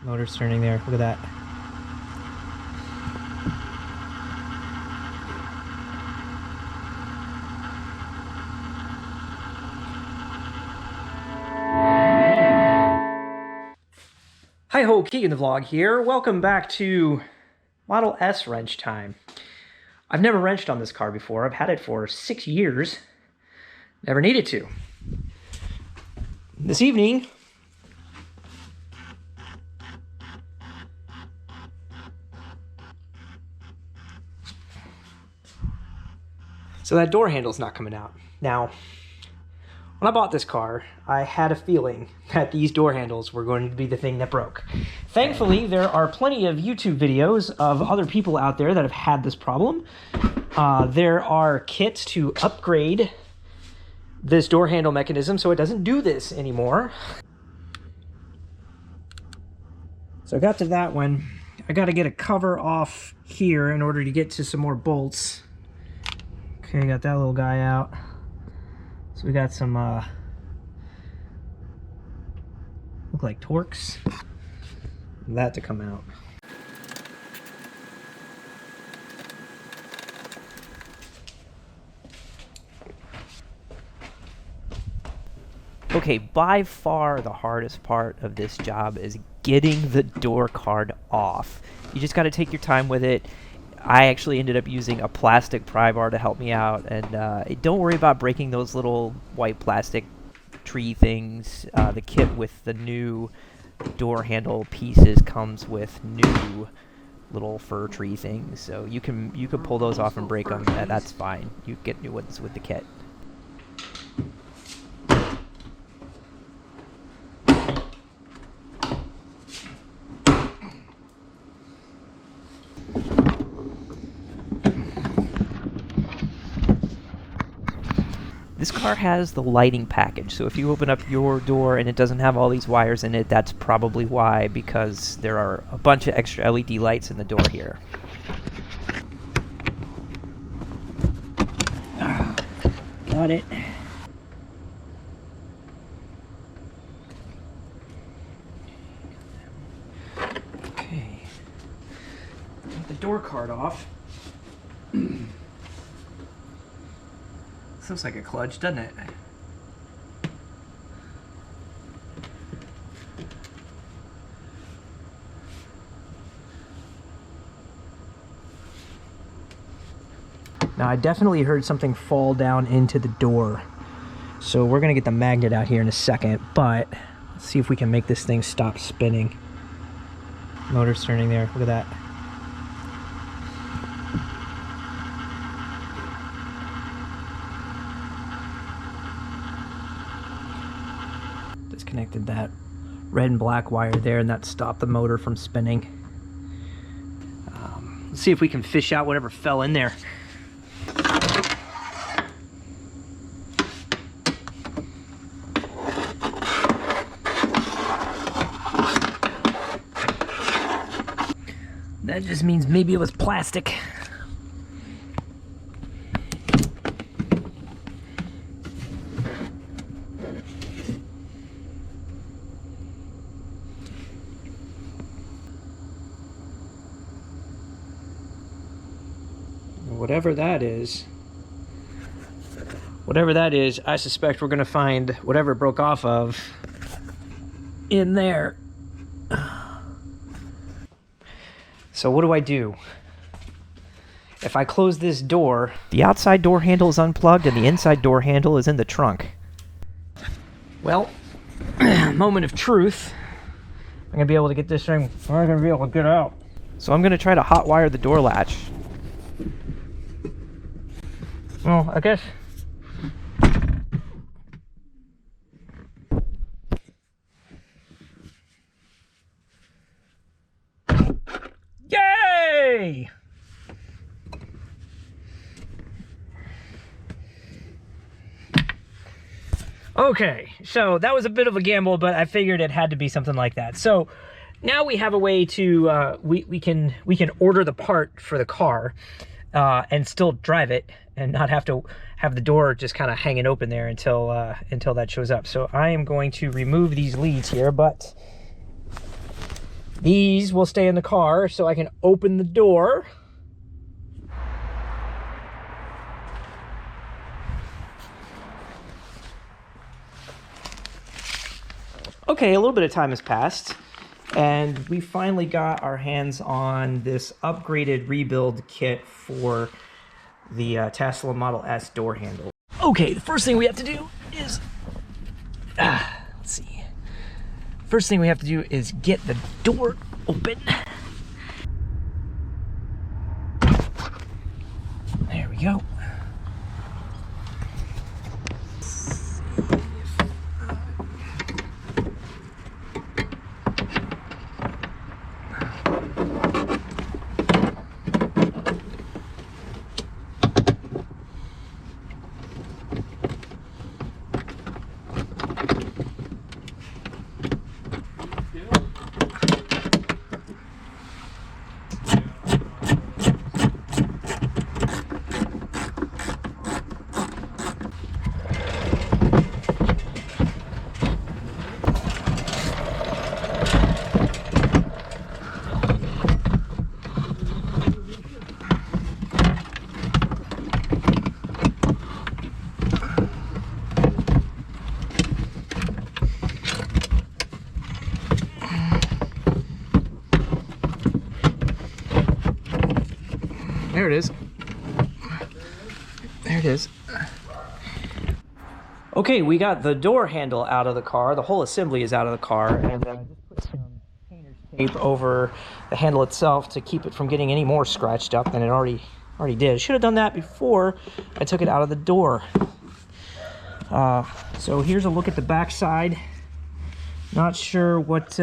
Motor's turning there. Look at that. Hi-ho, Keegan the Vlog here. Welcome back to Model S wrench time. I've never wrenched on this car before. I've had it for 6 years. Never needed to. This evening, so that door handle's not coming out. Now, when I bought this car, I had a feeling that these door handles were going to be the thing that broke. Thankfully, there are plenty of YouTube videos of other people out there that have had this problem. There are kits to upgrade this door handle mechanism so it doesn't do this anymore. So I got to that one. I got to get a cover off here in order to get to some more bolts. Okay, got that little guy out. So we got some, look like Torx. That to come out. Okay, by far the hardest part of this job is getting the door card off. You just got to take your time with it. I actually ended up using a plastic pry bar to help me out, and don't worry about breaking those little white plastic tree things. The kit with the new door handle pieces comes with new little fir tree things, so you can pull those off and break them. That's fine. You get new ones with the kit. This car has the lighting package, so if you open up your door and it doesn't have all these wires in it, that's probably why, because there are a bunch of extra LED lights in the door here. Got it. Okay. Get the door card off. This looks like a kludge, doesn't it? Now, I definitely heard something fall down into the door. So we're gonna get the magnet out here in a second, but let's see if we can make this thing stop spinning. Motor's turning there, look at that. Disconnected that red and black wire there, and that stopped the motor from spinning. Let's see if we can fish out whatever fell in there. That just means maybe it was plastic. Whatever that is, I suspect we're gonna find whatever it broke off of in there. So what do I do? If I close this door... The outside door handle is unplugged and the inside door handle is in the trunk. Well, moment of truth. I'm gonna be able to get this thing, I'm not gonna be able to get out. So I'm gonna try to hotwire the door latch. Well, I guess... Yay! Okay, so that was a bit of a gamble, but I figured it had to be something like that. So now we have a way to we can order the part for the car and still drive it and not have to have the door just kind of hanging open there until that shows up. So I am going to remove these leads here, but These will stay in the car so I can open the door. Okay, a little bit of time has passed, and we finally got our hands on this upgraded rebuild kit for the Tesla Model S door handle. Okay, the first thing we have to do is, let's see. First thing we have to do is get the door open. There we go. There it is. There it is. Okay, we got the door handle out of the car. The whole assembly is out of the car, and then I just put some painter's tape over the handle itself to keep it from getting any more scratched up than it already did. Should have done that before I took it out of the door. So here's a look at the back side. Not sure what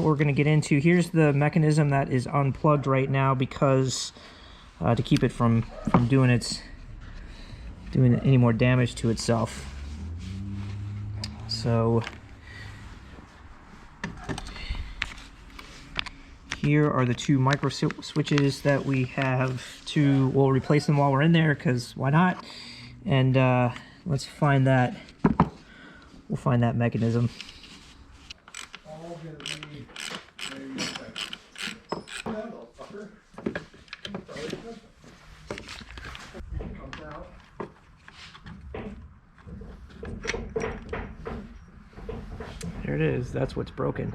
we're going to get into. Here's the mechanism that is unplugged right now because to keep it from doing any more damage to itself. So here are the two micro switches that we have to. We'll replace them while we're in there because why not? And let's find that. We'll find that mechanism. There it is. That's what's broken.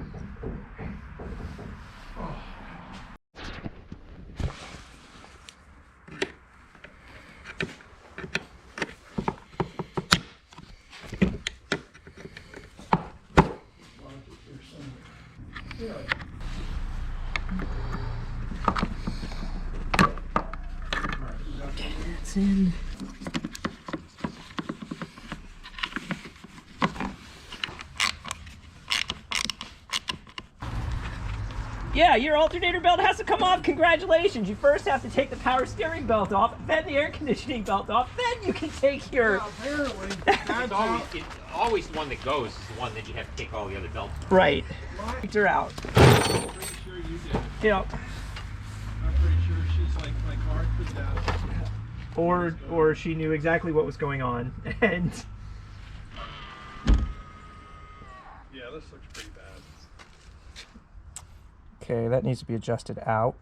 It's in. Yeah, your alternator belt has to come off. Congratulations. You first have to take the power steering belt off, then the air conditioning belt off, then you can take your... Well, apparently, It's always the one that goes is the one that you have to take all the other belts off. Right. Her out. I'm pretty sure you did. Yep. I'm pretty sure she's like my car could that. Or she knew exactly what was going on. And Yeah, this looks pretty bad. okay, that needs to be adjusted out.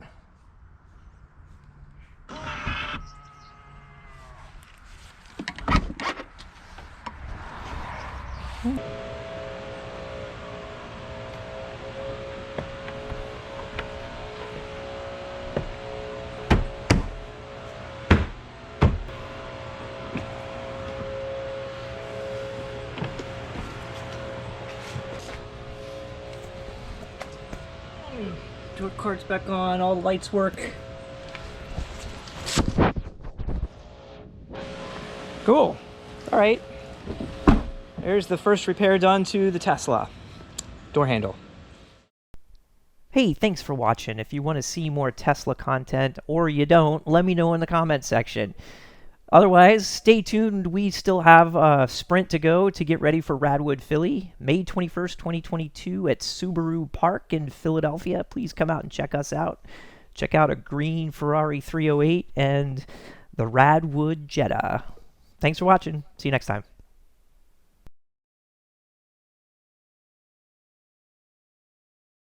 Door card's back on, all the lights work. Cool. All right. There's the first repair done to the Tesla door handle. Hey, thanks for watching. If you want to see more Tesla content, or you don't, let me know in the comments section. Otherwise, stay tuned. We still have a sprint to go to get ready for Radwood, Philly, May 21st, 2022 at Subaru Park in Philadelphia. Please come out and check us out. Check out a green Ferrari 308 and the Radwood Jetta. Thanks for watching. See you next time.